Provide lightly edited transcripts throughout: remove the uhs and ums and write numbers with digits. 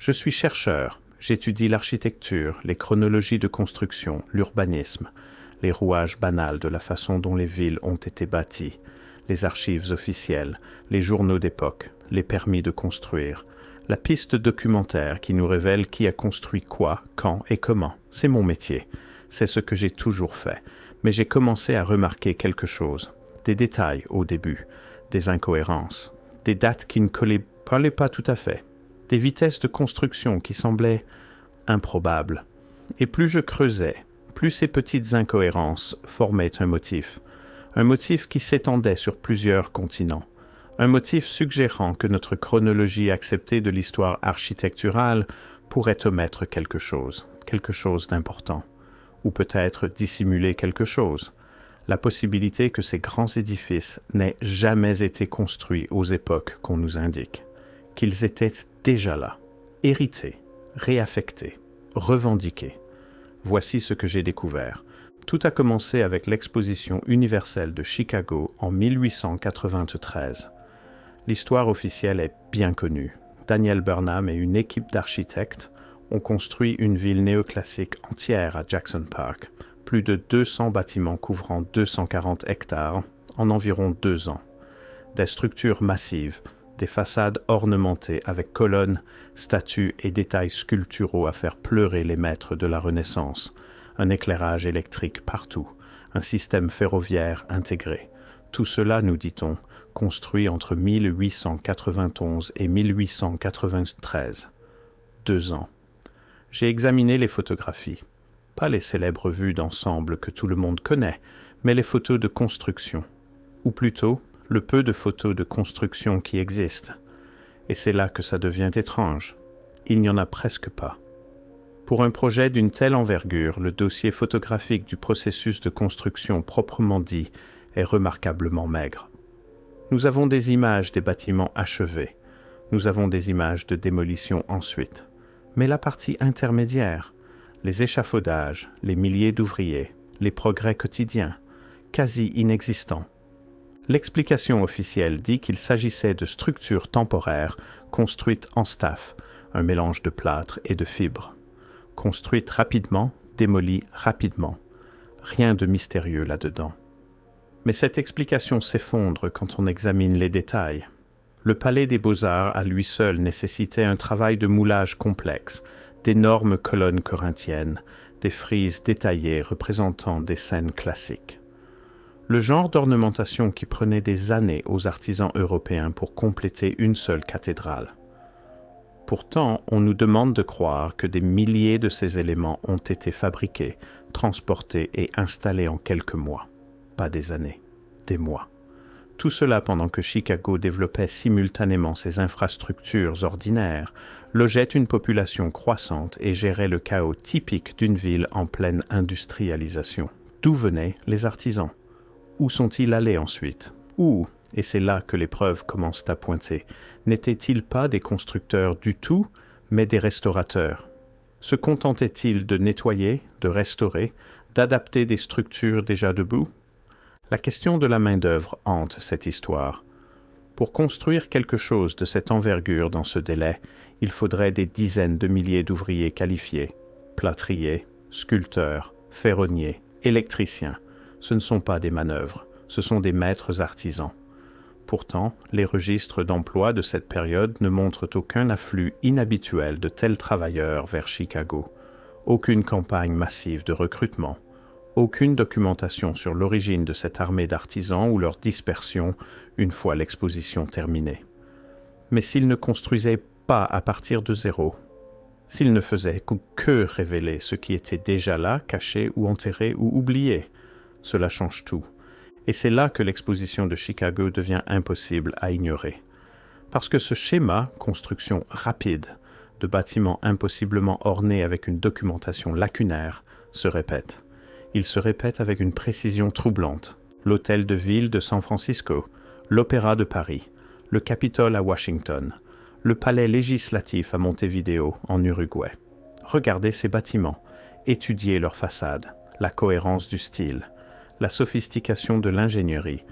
Je suis chercheur, j'étudie l'architecture, les chronologies de construction, l'urbanisme, les rouages banals de la façon dont les villes ont été bâties, les archives officielles, les journaux d'époque, les permis de construire, la piste documentaire qui nous révèle qui a construit quoi, quand et comment. C'est mon métier. C'est ce que j'ai toujours fait. Mais j'ai commencé à remarquer quelque chose. Des détails au début, des incohérences, des dates qui ne collaient pas tout à fait, des vitesses de construction qui semblaient improbables. Et plus je creusais, plus ces petites incohérences formaient un motif qui s'étendait sur plusieurs continents. Un motif suggérant que notre chronologie acceptée de l'histoire architecturale pourrait omettre quelque chose d'important, ou peut-être dissimuler quelque chose. La possibilité que ces grands édifices n'aient jamais été construits aux époques qu'on nous indique, qu'ils étaient déjà là, hérités, réaffectés, revendiqués. Voici ce que j'ai découvert. Tout a commencé avec l'exposition universelle de Chicago en 1893. L'histoire officielle est bien connue. Daniel Burnham et une équipe d'architectes ont construit une ville néoclassique entière à Jackson Park, plus de 200 bâtiments couvrant 240 hectares en environ 2 ans. Des structures massives, des façades ornementées avec colonnes, statues et détails sculpturaux à faire pleurer les maîtres de la Renaissance, un éclairage électrique partout, un système ferroviaire intégré. Tout cela, nous dit-on, construit entre 1891 et 1893. 2 ans. J'ai examiné les photographies. Pas les célèbres vues d'ensemble que tout le monde connaît, mais les photos de construction. Ou plutôt, le peu de photos de construction qui existent. Et c'est là que ça devient étrange. Il n'y en a presque pas. Pour un projet d'une telle envergure, le dossier photographique du processus de construction proprement dit est remarquablement maigre. Nous avons des images des bâtiments achevés. Nous avons des images de démolition ensuite. Mais la partie intermédiaire, les échafaudages, les milliers d'ouvriers, les progrès quotidiens, quasi inexistants. L'explication officielle dit qu'il s'agissait de structures temporaires construites en staff, un mélange de plâtre et de fibres. Construites rapidement, démolies rapidement. Rien de mystérieux là-dedans. Mais cette explication s'effondre quand on examine les détails. Le Palais des Beaux-Arts à lui seul nécessitait un travail de moulage complexe, d'énormes colonnes corinthiennes, des frises détaillées représentant des scènes classiques. Le genre d'ornementation qui prenait des années aux artisans européens pour compléter une seule cathédrale. Pourtant, on nous demande de croire que des milliers de ces éléments ont été fabriqués, transportés et installés en quelques mois. Pas des années, des mois. Tout cela pendant que Chicago développait simultanément ses infrastructures ordinaires, logeait une population croissante et gérait le chaos typique d'une ville en pleine industrialisation. D'où venaient les artisans? Où sont-ils allés ensuite? Où, et c'est là que les preuves commencent à pointer, n'étaient-ils pas des constructeurs du tout, mais des restaurateurs? Se contentaient-ils de nettoyer, de restaurer, d'adapter des structures déjà debout? La question de la main-d'œuvre hante cette histoire. Pour construire quelque chose de cette envergure dans ce délai, il faudrait des dizaines de milliers d'ouvriers qualifiés, plâtriers, sculpteurs, ferronniers, électriciens. Ce ne sont pas des manœuvres, ce sont des maîtres artisans. Pourtant, les registres d'emploi de cette période ne montrent aucun afflux inhabituel de tels travailleurs vers Chicago, aucune campagne massive de recrutement, aucune documentation sur l'origine de cette armée d'artisans ou leur dispersion une fois l'exposition terminée. Mais s'ils ne construisaient pas à partir de zéro, s'ils ne faisaient que révéler ce qui était déjà là, caché ou enterré ou oublié, cela change tout. Et c'est là que l'exposition de Chicago devient impossible à ignorer. Parce que ce schéma, construction rapide, de bâtiments impossiblement ornés avec une documentation lacunaire, se répète. Il se répète avec une précision troublante. L'hôtel de ville de San Francisco, l'Opéra de Paris, le Capitole à Washington, le palais législatif à Montevideo, en Uruguay. Regardez ces bâtiments, étudiez leurs façades, la cohérence du style, la sophistication de l'ingénierie,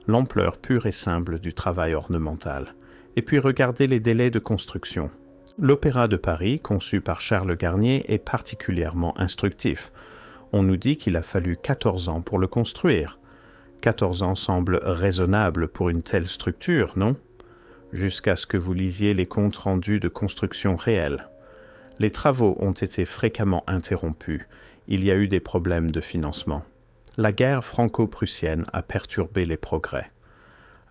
l'ampleur pure et simple du travail ornemental. Et puis regardez les délais de construction. L'Opéra de Paris, conçu par Charles Garnier, est particulièrement instructif. On nous dit qu'il a fallu 14 ans pour le construire. 14 ans semble raisonnable pour une telle structure, non? Jusqu'à ce que vous lisiez les comptes rendus de construction réels. Les travaux ont été fréquemment interrompus. Il y a eu des problèmes de financement. La guerre franco-prussienne a perturbé les progrès.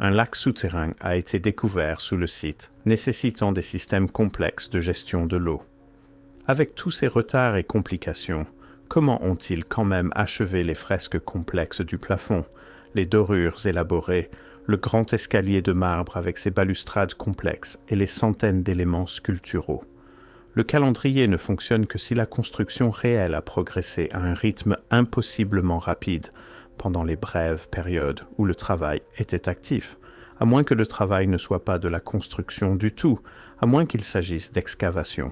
Un lac souterrain a été découvert sous le site, nécessitant des systèmes complexes de gestion de l'eau. Avec tous ces retards et complications, comment ont-ils quand même achevé les fresques complexes du plafond, les dorures élaborées, le grand escalier de marbre avec ses balustrades complexes et les centaines d'éléments sculpturaux? Le calendrier ne fonctionne que si la construction réelle a progressé à un rythme impossiblement rapide pendant les brèves périodes où le travail était actif, à moins que le travail ne soit pas de la construction du tout, à moins qu'il s'agisse d'excavation,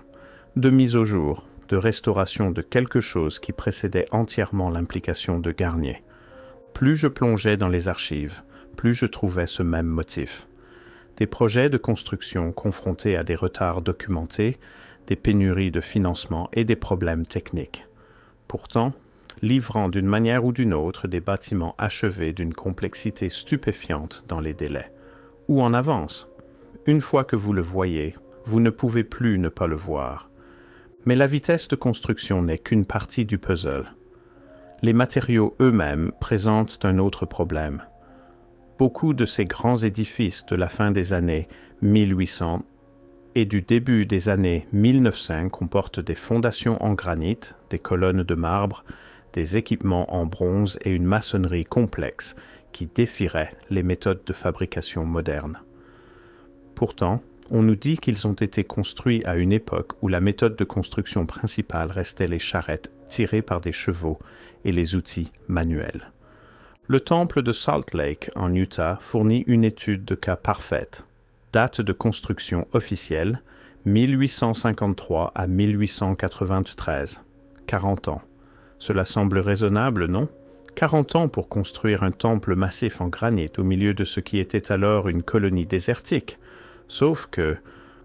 de mise au jour, de restauration de quelque chose qui précédait entièrement l'implication de Garnier. Plus je plongeais dans les archives, plus je trouvais ce même motif. Des projets de construction confrontés à des retards documentés, des pénuries de financement et des problèmes techniques. Pourtant, livrant d'une manière ou d'une autre des bâtiments achevés d'une complexité stupéfiante dans les délais. Ou en avance. Une fois que vous le voyez, vous ne pouvez plus ne pas le voir. Mais la vitesse de construction n'est qu'une partie du puzzle. Les matériaux eux-mêmes présentent un autre problème. Beaucoup de ces grands édifices de la fin des années 1800 et du début des années 1900 comportent des fondations en granit, des colonnes de marbre, des équipements en bronze et une maçonnerie complexe qui défierait les méthodes de fabrication modernes. Pourtant, on nous dit qu'ils ont été construits à une époque où la méthode de construction principale restait les charrettes tirées par des chevaux et les outils manuels. Le temple de Salt Lake en Utah fournit une étude de cas parfaite. Date de construction officielle, 1853 à 1893, 40 ans. Cela semble raisonnable, non? 40 ans pour construire un temple massif en granit au milieu de ce qui était alors une colonie désertique. Sauf que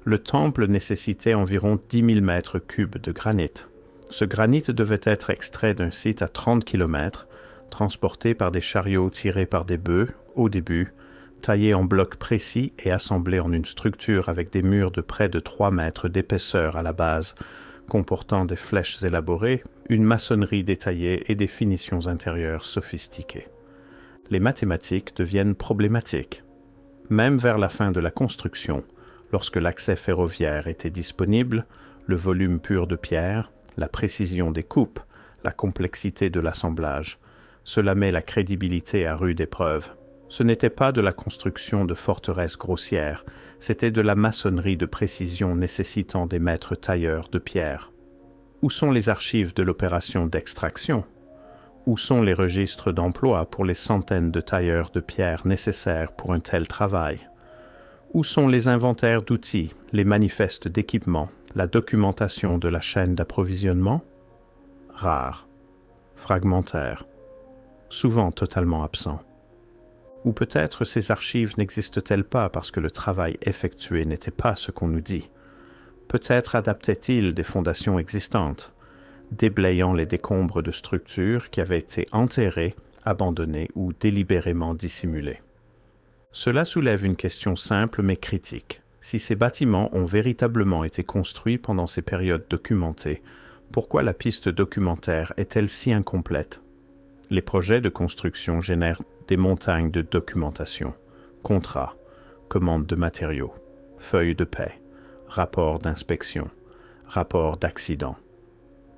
le temple nécessitait environ 10 000 mètres cubes de granit. Ce granit devait être extrait d'un site à 30 km, transporté par des chariots tirés par des bœufs, au début, taillé en blocs précis et assemblé en une structure avec des murs de près de 3 mètres d'épaisseur à la base, comportant des flèches élaborées, une maçonnerie détaillée et des finitions intérieures sophistiquées. Les mathématiques deviennent problématiques. Même vers la fin de la construction, lorsque l'accès ferroviaire était disponible, le volume pur de pierre, la précision des coupes, la complexité de l'assemblage, cela met la crédibilité à rude épreuve. Ce n'était pas de la construction de forteresses grossières, c'était de la maçonnerie de précision nécessitant des maîtres tailleurs de pierre. Où sont les archives de l'opération d'extraction? Où sont les registres d'emploi pour les centaines de tailleurs de pierre nécessaires pour un tel travail? Où sont les inventaires d'outils, les manifestes d'équipement, la documentation de la chaîne d'approvisionnement? Rares, fragmentaires, souvent totalement absents. Ou peut-être ces archives n'existent-elles pas parce que le travail effectué n'était pas ce qu'on nous dit. Peut-être adaptait-il des fondations existantes, déblayant les décombres de structures qui avaient été enterrées, abandonnées ou délibérément dissimulées. Cela soulève une question simple mais critique. Si ces bâtiments ont véritablement été construits pendant ces périodes documentées, pourquoi la piste documentaire est-elle si incomplète? Les projets de construction génèrent des montagnes de documentation, contrats, commandes de matériaux, feuilles de paie, rapports d'inspection, rapports d'accident.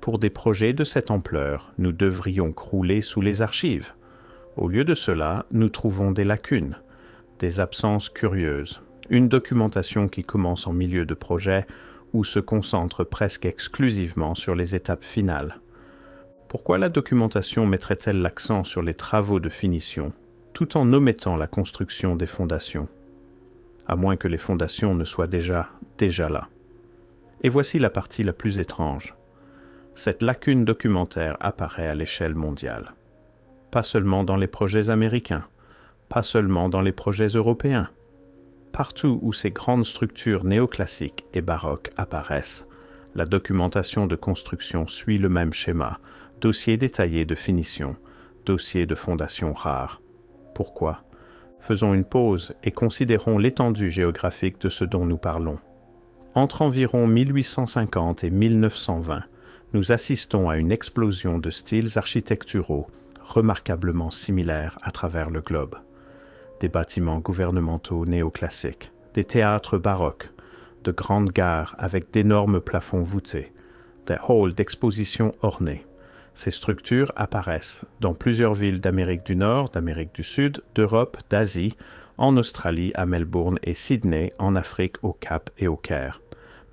Pour des projets de cette ampleur, nous devrions crouler sous les archives. Au lieu de cela, nous trouvons des lacunes, des absences curieuses, une documentation qui commence en milieu de projet ou se concentre presque exclusivement sur les étapes finales. Pourquoi la documentation mettrait-elle l'accent sur les travaux de finition, tout en omettant la construction des fondations? À moins que les fondations ne soient déjà là. Et voici la partie la plus étrange. Cette lacune documentaire apparaît à l'échelle mondiale. Pas seulement dans les projets américains, pas seulement dans les projets européens, partout où ces grandes structures néoclassiques et baroques apparaissent, la documentation de construction suit le même schéma, dossier détaillé de finition, dossier de fondation rare. Pourquoi? Faisons une pause et considérons l'étendue géographique de ce dont nous parlons. Entre environ 1850 et 1920, nous assistons à une explosion de styles architecturaux remarquablement similaires à travers le globe. Des bâtiments gouvernementaux néoclassiques, des théâtres baroques, de grandes gares avec d'énormes plafonds voûtés, des halls d'exposition ornés. Ces structures apparaissent dans plusieurs villes d'Amérique du Nord, d'Amérique du Sud, d'Europe, d'Asie, en Australie, à Melbourne et Sydney, en Afrique, au Cap et au Caire.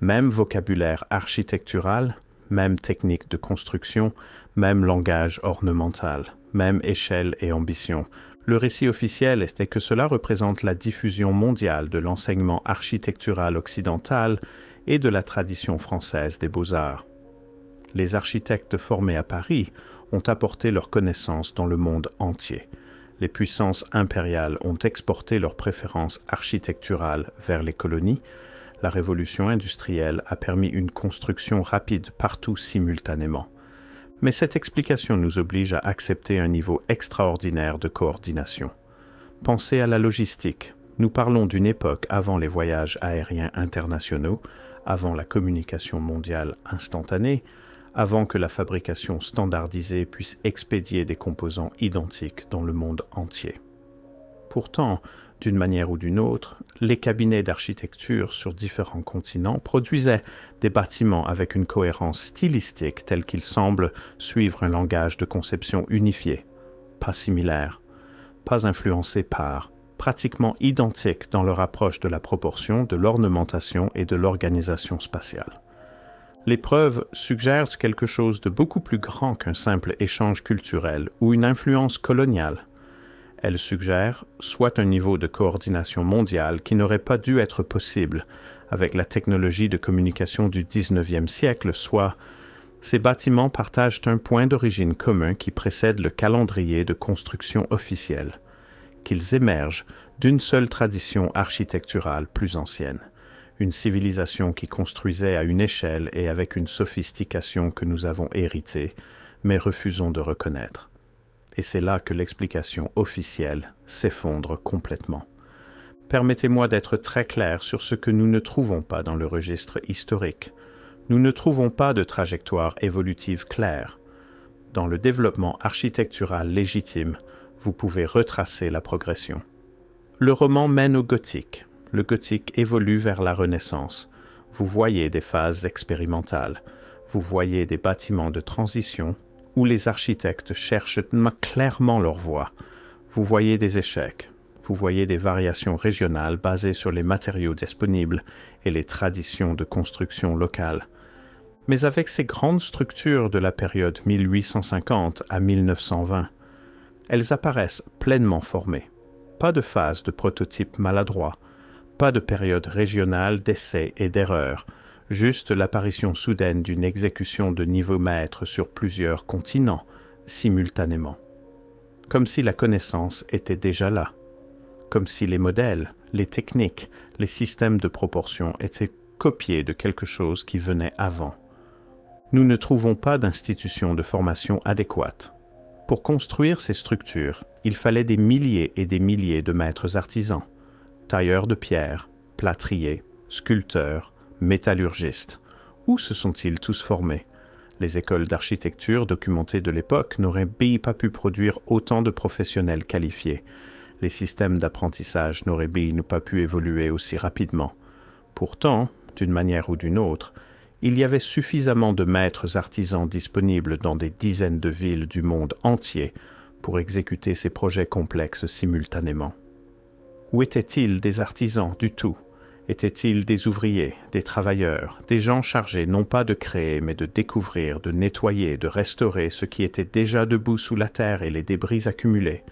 Même vocabulaire architectural, même technique de construction, même langage ornemental, même échelle et ambition. Le récit officiel était que cela représente la diffusion mondiale de l'enseignement architectural occidental et de la tradition française des beaux-arts. Les architectes formés à Paris ont apporté leurs connaissances dans le monde entier. Les puissances impériales ont exporté leurs préférences architecturales vers les colonies. La révolution industrielle a permis une construction rapide partout simultanément. Mais cette explication nous oblige à accepter un niveau extraordinaire de coordination. Pensez à la logistique. Nous parlons d'une époque avant les voyages aériens internationaux, avant la communication mondiale instantanée, avant que la fabrication standardisée puisse expédier des composants identiques dans le monde entier. Pourtant, d'une manière ou d'une autre, les cabinets d'architecture sur différents continents produisaient des bâtiments avec une cohérence stylistique telle qu'ils semblent suivre un langage de conception unifié, pas similaire, pas influencé par, pratiquement identiques dans leur approche de la proportion, de l'ornementation et de l'organisation spatiale. Les preuves suggèrent quelque chose de beaucoup plus grand qu'un simple échange culturel ou une influence coloniale. Elles suggèrent soit un niveau de coordination mondiale qui n'aurait pas dû être possible avec la technologie de communication du 19e siècle, soit ces bâtiments partagent un point d'origine commun qui précède le calendrier de construction officiel, qu'ils émergent d'une seule tradition architecturale plus ancienne, une civilisation qui construisait à une échelle et avec une sophistication que nous avons héritée, mais refusons de reconnaître. Et c'est là que l'explication officielle s'effondre complètement. Permettez-moi d'être très clair sur ce que nous ne trouvons pas dans le registre historique. Nous ne trouvons pas de trajectoire évolutive claire. Dans le développement architectural légitime, vous pouvez retracer la progression. Le roman mène au gothique. Le gothique évolue vers la Renaissance. Vous voyez des phases expérimentales. Vous voyez des bâtiments de transition où les architectes cherchent clairement leur voie. Vous voyez des échecs, vous voyez des variations régionales basées sur les matériaux disponibles et les traditions de construction locales. Mais avec ces grandes structures de la période 1850 à 1920, elles apparaissent pleinement formées. Pas de phase de prototype maladroit, pas de période régionale d'essais et d'erreurs, juste l'apparition soudaine d'une exécution de niveau maître sur plusieurs continents, simultanément. Comme si la connaissance était déjà là. Comme si les modèles, les techniques, les systèmes de proportion étaient copiés de quelque chose qui venait avant. Nous ne trouvons pas d'institutions de formation adéquates. Pour construire ces structures, il fallait des milliers et des milliers de maîtres artisans, tailleurs de pierre, plâtriers, sculpteurs, métallurgistes. Où se sont-ils tous formés? Les écoles d'architecture documentées de l'époque n'auraient pas pu produire autant de professionnels qualifiés. Les systèmes d'apprentissage n'auraient pas pu évoluer aussi rapidement. Pourtant, d'une manière ou d'une autre, il y avait suffisamment de maîtres artisans disponibles dans des dizaines de villes du monde entier pour exécuter ces projets complexes simultanément. Où étaient-ils des artisans du tout? Étaient-ils des ouvriers, des travailleurs, des gens chargés non pas de créer, mais de découvrir, de nettoyer, de restaurer ce qui était déjà debout sous la terre et les débris accumulés?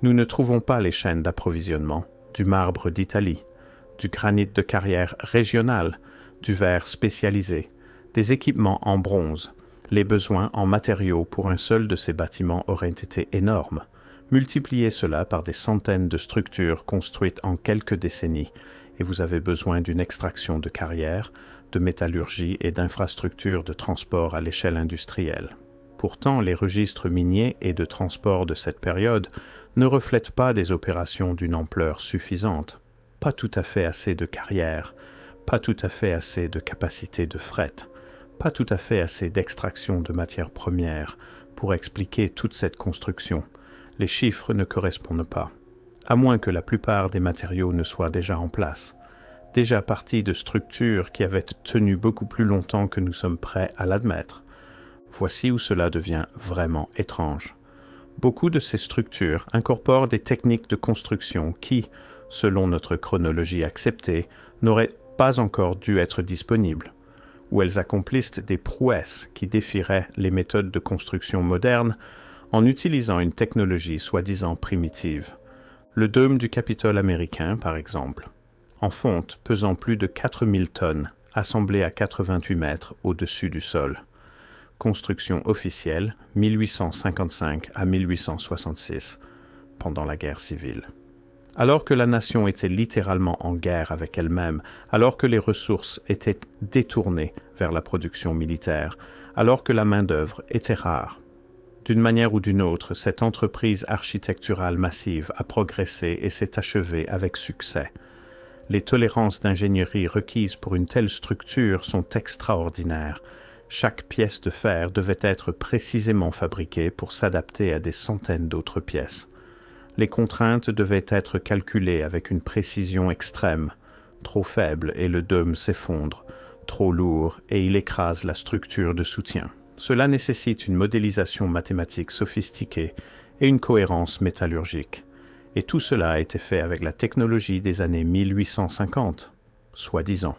Nous ne trouvons pas les chaînes d'approvisionnement, du marbre d'Italie, du granit de carrière régional, du verre spécialisé, des équipements en bronze. Les besoins en matériaux pour un seul de ces bâtiments auraient été énormes. Multipliez cela par des centaines de structures construites en quelques décennies, et vous avez besoin d'une extraction de carrière, de métallurgie et d'infrastructures de transport à l'échelle industrielle. Pourtant, les registres miniers et de transport de cette période ne reflètent pas des opérations d'une ampleur suffisante, pas tout à fait assez de carrière, pas tout à fait assez de capacité de fret, pas tout à fait assez d'extraction de matières premières pour expliquer toute cette construction. Les chiffres ne correspondent pas, à moins que la plupart des matériaux ne soient déjà en place, déjà partis de structures qui avaient tenu beaucoup plus longtemps que nous sommes prêts à l'admettre. Voici où cela devient vraiment étrange. Beaucoup de ces structures incorporent des techniques de construction qui, selon notre chronologie acceptée, n'auraient pas encore dû être disponibles, où elles accomplissent des prouesses qui défieraient les méthodes de construction modernes en utilisant une technologie soi-disant primitive. Le dôme du Capitole américain, par exemple, en fonte pesant plus de 4000 tonnes, assemblé à 88 mètres au-dessus du sol. Construction officielle 1855 à 1866, pendant la guerre civile. Alors que la nation était littéralement en guerre avec elle-même, alors que les ressources étaient détournées vers la production militaire, alors que la main-d'œuvre était rare. D'une manière ou d'une autre, cette entreprise architecturale massive a progressé et s'est achevée avec succès. Les tolérances d'ingénierie requises pour une telle structure sont extraordinaires. Chaque pièce de fer devait être précisément fabriquée pour s'adapter à des centaines d'autres pièces. Les contraintes devaient être calculées avec une précision extrême. Trop faible et le dôme s'effondre, trop lourd et il écrase la structure de soutien. Cela nécessite une modélisation mathématique sophistiquée et une cohérence métallurgique. Et tout cela a été fait avec la technologie des années 1850, soi-disant.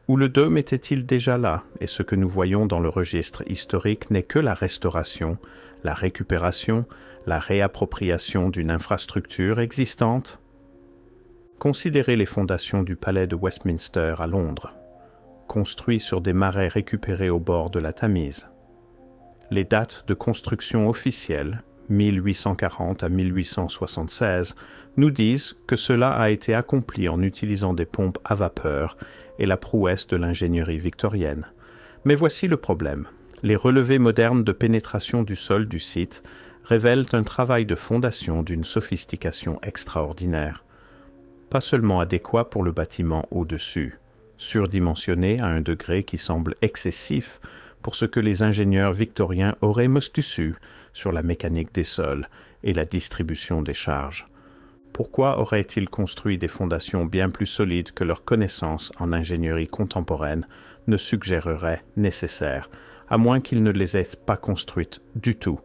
Où le dôme était-il déjà là, et ce que nous voyons dans le registre historique n'est que la restauration, la récupération, la réappropriation d'une infrastructure existante? Considérez les fondations du palais de Westminster à Londres, construit sur des marais récupérés au bord de la Tamise. Les dates de construction officielles, 1840 à 1876, nous disent que cela a été accompli en utilisant des pompes à vapeur et la prouesse de l'ingénierie victorienne. Mais voici le problème. Les relevés modernes de pénétration du sol du site révèlent un travail de fondation d'une sophistication extraordinaire. Pas seulement adéquat pour le bâtiment au-dessus, surdimensionné à un degré qui semble excessif pour ce que les ingénieurs victoriens auraient mostu su sur la mécanique des sols et la distribution des charges. Pourquoi auraient-ils construit des fondations bien plus solides que leurs connaissances en ingénierie contemporaine ne suggéreraient nécessaires, à moins qu'ils ne les aient pas construites du tout,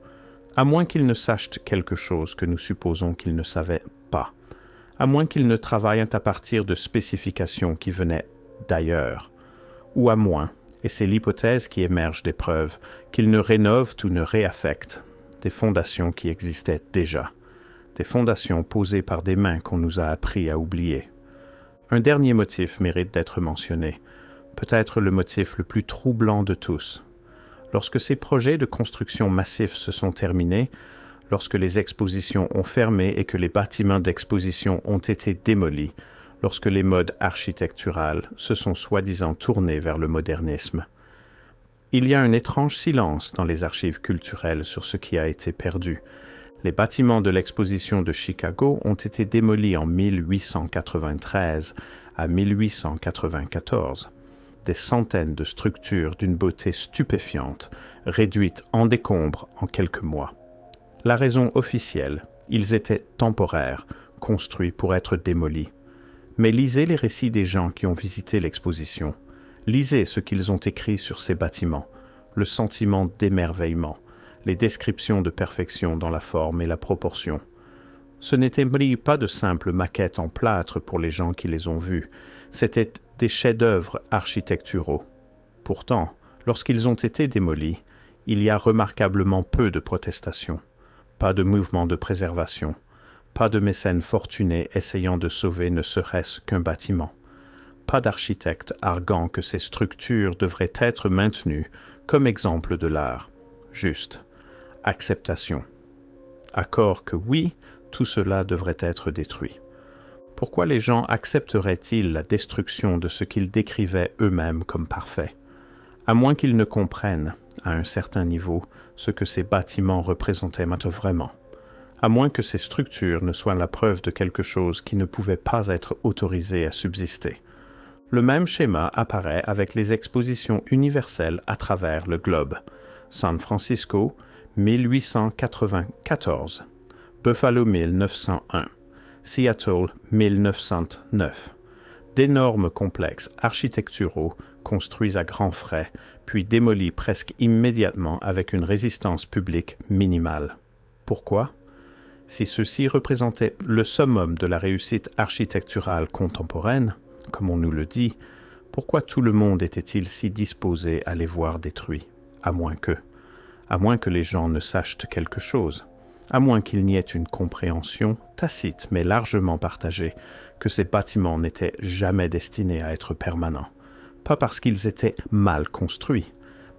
à moins qu'ils ne sachent quelque chose que nous supposons qu'ils ne savaient pas, à moins qu'ils ne travaillent à partir de spécifications qui venaient d'ailleurs, ou à moins, et c'est l'hypothèse qui émerge des preuves, qu'ils ne rénovent ou ne réaffectent des fondations qui existaient déjà, des fondations posées par des mains qu'on nous a appris à oublier. Un dernier motif mérite d'être mentionné, peut-être le motif le plus troublant de tous. Lorsque ces projets de construction massifs se sont terminés, lorsque les expositions ont fermé et que les bâtiments d'exposition ont été démolis, lorsque les modes architecturales se sont soi-disant tournés vers le modernisme. Il y a un étrange silence dans les archives culturelles sur ce qui a été perdu. Les bâtiments de l'exposition de Chicago ont été démolis en 1893 à 1894. Des centaines de structures d'une beauté stupéfiante, réduites en décombres en quelques mois. La raison officielle, ils étaient temporaires, construits pour être démolis. Mais lisez les récits des gens qui ont visité l'exposition. Lisez ce qu'ils ont écrit sur ces bâtiments, le sentiment d'émerveillement, les descriptions de perfection dans la forme et la proportion. Ce n'étaient pas de simples maquettes en plâtre pour les gens qui les ont vus, c'étaient des chefs-d'œuvre architecturaux. Pourtant, lorsqu'ils ont été démolis, il y a remarquablement peu de protestations, pas de mouvement de préservation, pas de mécènes fortunés essayant de sauver ne serait-ce qu'un bâtiment, pas d'architecte arguant que ces structures devraient être maintenues comme exemple de l'art. Juste acceptation. Accord que oui, tout cela devrait être détruit. Pourquoi les gens accepteraient-ils la destruction de ce qu'ils décrivaient eux-mêmes comme parfait? À moins qu'ils ne comprennent, à un certain niveau, ce que ces bâtiments représentaient vraiment. À moins que ces structures ne soient la preuve de quelque chose qui ne pouvait pas être autorisé à subsister. Le même schéma apparaît avec les expositions universelles à travers le globe. San Francisco, 1894. Buffalo, 1901. Seattle, 1909. D'énormes complexes architecturaux construits à grands frais, puis démolis presque immédiatement avec une résistance publique minimale. Pourquoi? Si ceux-ci représentaient le summum de la réussite architecturale contemporaine, comme on nous le dit, pourquoi tout le monde était-il si disposé à les voir détruits? À moins que les gens ne sachent quelque chose, à moins qu'il n'y ait une compréhension tacite mais largement partagée que ces bâtiments n'étaient jamais destinés à être permanents, pas parce qu'ils étaient mal construits,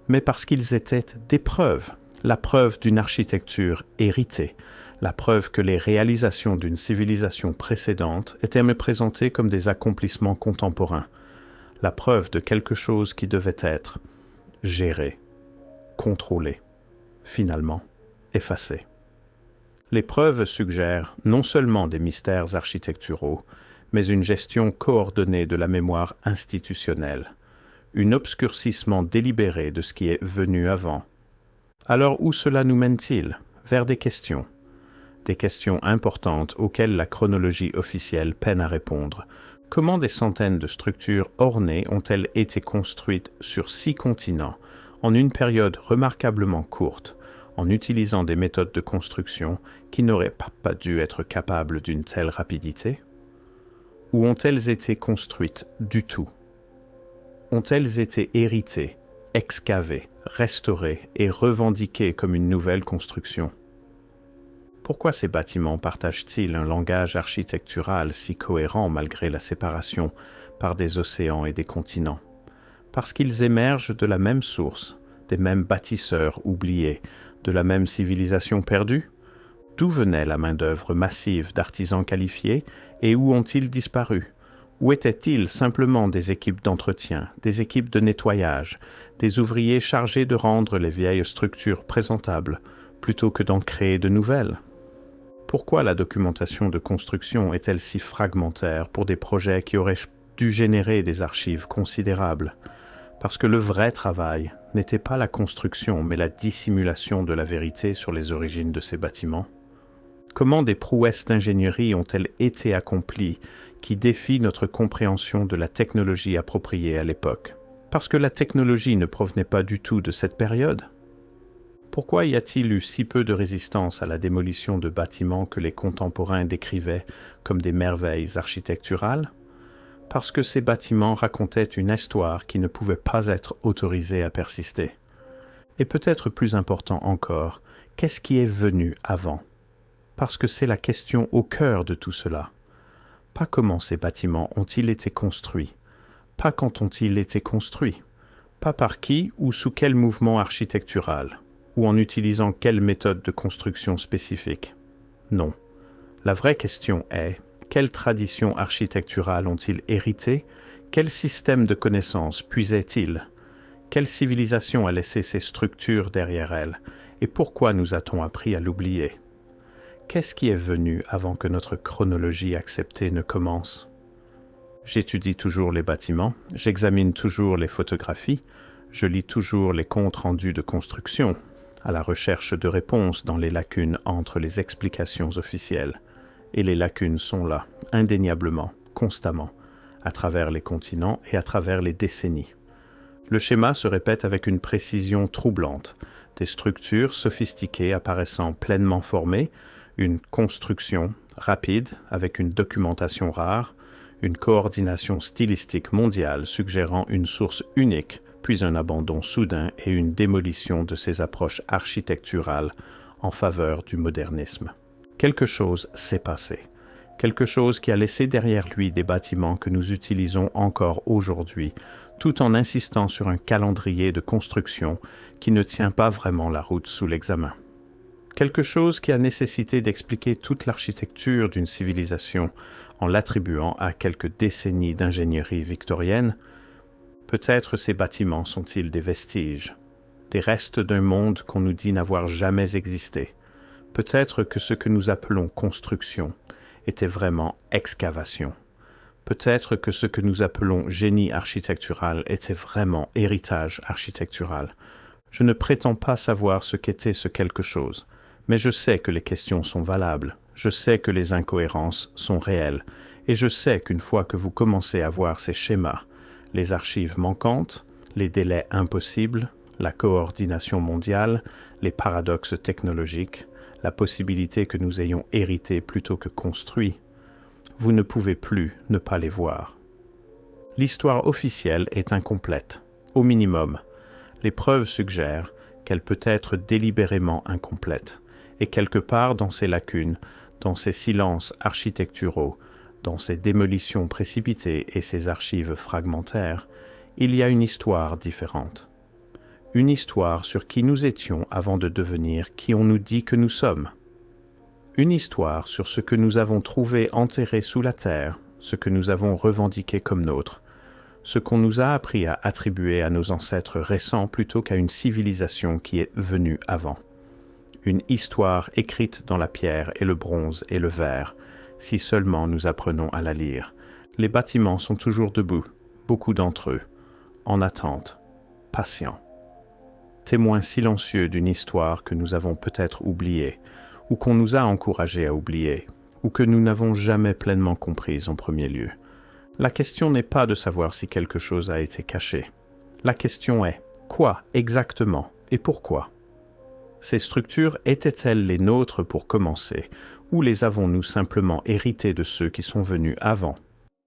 mais parce qu'ils étaient des preuves, la preuve d'une architecture héritée, la preuve que les réalisations d'une civilisation précédente étaient me présentées comme des accomplissements contemporains, la preuve de quelque chose qui devait être géré, contrôlé, finalement effacé. Les preuves suggèrent non seulement des mystères architecturaux, mais une gestion coordonnée de la mémoire institutionnelle, un obscurcissement délibéré de ce qui est venu avant. Alors où cela nous mène-t-il? Vers des questions importantes auxquelles la chronologie officielle peine à répondre. Comment des centaines de structures ornées ont-elles été construites sur 6 continents, en une période remarquablement courte, en utilisant des méthodes de construction qui n'auraient pas dû être capables d'une telle rapidité? Ou ont-elles été construites du tout? Ont-elles été héritées, excavées, restaurées et revendiquées comme une nouvelle construction? Pourquoi ces bâtiments partagent-ils un langage architectural si cohérent malgré la séparation par des océans et des continents? Parce qu'ils émergent de la même source, des mêmes bâtisseurs oubliés, de la même civilisation perdue? D'où venait la main-d'œuvre massive d'artisans qualifiés et où ont-ils disparu? Où étaient-ils simplement des équipes d'entretien, des équipes de nettoyage, des ouvriers chargés de rendre les vieilles structures présentables, plutôt que d'en créer de nouvelles? Pourquoi la documentation de construction est-elle si fragmentaire pour des projets qui auraient dû générer des archives considérables? Parce que le vrai travail n'était pas la construction, mais la dissimulation de la vérité sur les origines de ces bâtiments. Comment des prouesses d'ingénierie ont-elles été accomplies qui défient notre compréhension de la technologie appropriée à l'époque? Parce que la technologie ne provenait pas du tout de cette période? Pourquoi y a-t-il eu si peu de résistance à la démolition de bâtiments que les contemporains décrivaient comme des merveilles architecturales? Parce que ces bâtiments racontaient une histoire qui ne pouvait pas être autorisée à persister. Et peut-être plus important encore, qu'est-ce qui est venu avant? Parce que c'est la question au cœur de tout cela. Pas comment ces bâtiments ont-ils été construits, pas quand ont-ils été construits, pas par qui ou sous quel mouvement architectural, ou en utilisant quelle méthode de construction spécifique. Non. La vraie question est, quelle tradition architecturale ont-ils hérité? Quel système de connaissances puisaient-ils? Quelle civilisation a laissé ces structures derrière elles? Et pourquoi nous a-t-on appris à l'oublier? Qu'est-ce qui est venu avant que notre chronologie acceptée ne commence? J'étudie toujours les bâtiments, j'examine toujours les photographies, je lis toujours les comptes rendus de construction, à la recherche de réponses dans les lacunes entre les explications officielles. Et les lacunes sont là, indéniablement, constamment, à travers les continents et à travers les décennies. Le schéma se répète avec une précision troublante, des structures sophistiquées apparaissant pleinement formées, une construction rapide avec une documentation rare, une coordination stylistique mondiale suggérant une source unique, puis un abandon soudain et une démolition de ces approches architecturales en faveur du modernisme. Quelque chose s'est passé, quelque chose qui a laissé derrière lui des bâtiments que nous utilisons encore aujourd'hui, tout en insistant sur un calendrier de construction qui ne tient pas vraiment la route sous l'examen. Quelque chose qui a nécessité d'expliquer toute l'architecture d'une civilisation en l'attribuant à quelques décennies d'ingénierie victorienne. Peut-être ces bâtiments sont-ils des vestiges, des restes d'un monde qu'on nous dit n'avoir jamais existé. Peut-être que ce que nous appelons construction était vraiment excavation. Peut-être que ce que nous appelons génie architectural était vraiment héritage architectural. Je ne prétends pas savoir ce qu'était ce quelque chose, mais je sais que les questions sont valables, je sais que les incohérences sont réelles, et je sais qu'une fois que vous commencez à voir ces schémas, les archives manquantes, les délais impossibles, la coordination mondiale, les paradoxes technologiques, la possibilité que nous ayons hérité plutôt que construit, vous ne pouvez plus ne pas les voir. L'histoire officielle est incomplète, au minimum. Les preuves suggèrent qu'elle peut être délibérément incomplète, et quelque part dans ces lacunes, dans ces silences architecturaux, dans ces démolitions précipitées et ces archives fragmentaires, il y a une histoire différente. Une histoire sur qui nous étions avant de devenir qui on nous dit que nous sommes. Une histoire sur ce que nous avons trouvé enterré sous la terre, ce que nous avons revendiqué comme nôtre, ce qu'on nous a appris à attribuer à nos ancêtres récents plutôt qu'à une civilisation qui est venue avant. Une histoire écrite dans la pierre et le bronze et le verre, si seulement nous apprenons à la lire. Les bâtiments sont toujours debout, beaucoup d'entre eux, en attente, patients. Témoins silencieux d'une histoire que nous avons peut-être oubliée, ou qu'on nous a encouragés à oublier, ou que nous n'avons jamais pleinement comprise en premier lieu. La question n'est pas de savoir si quelque chose a été caché. La question est quoi exactement et pourquoi? Ces structures étaient-elles les nôtres pour commencer, ou les avons-nous simplement héritées de ceux qui sont venus avant,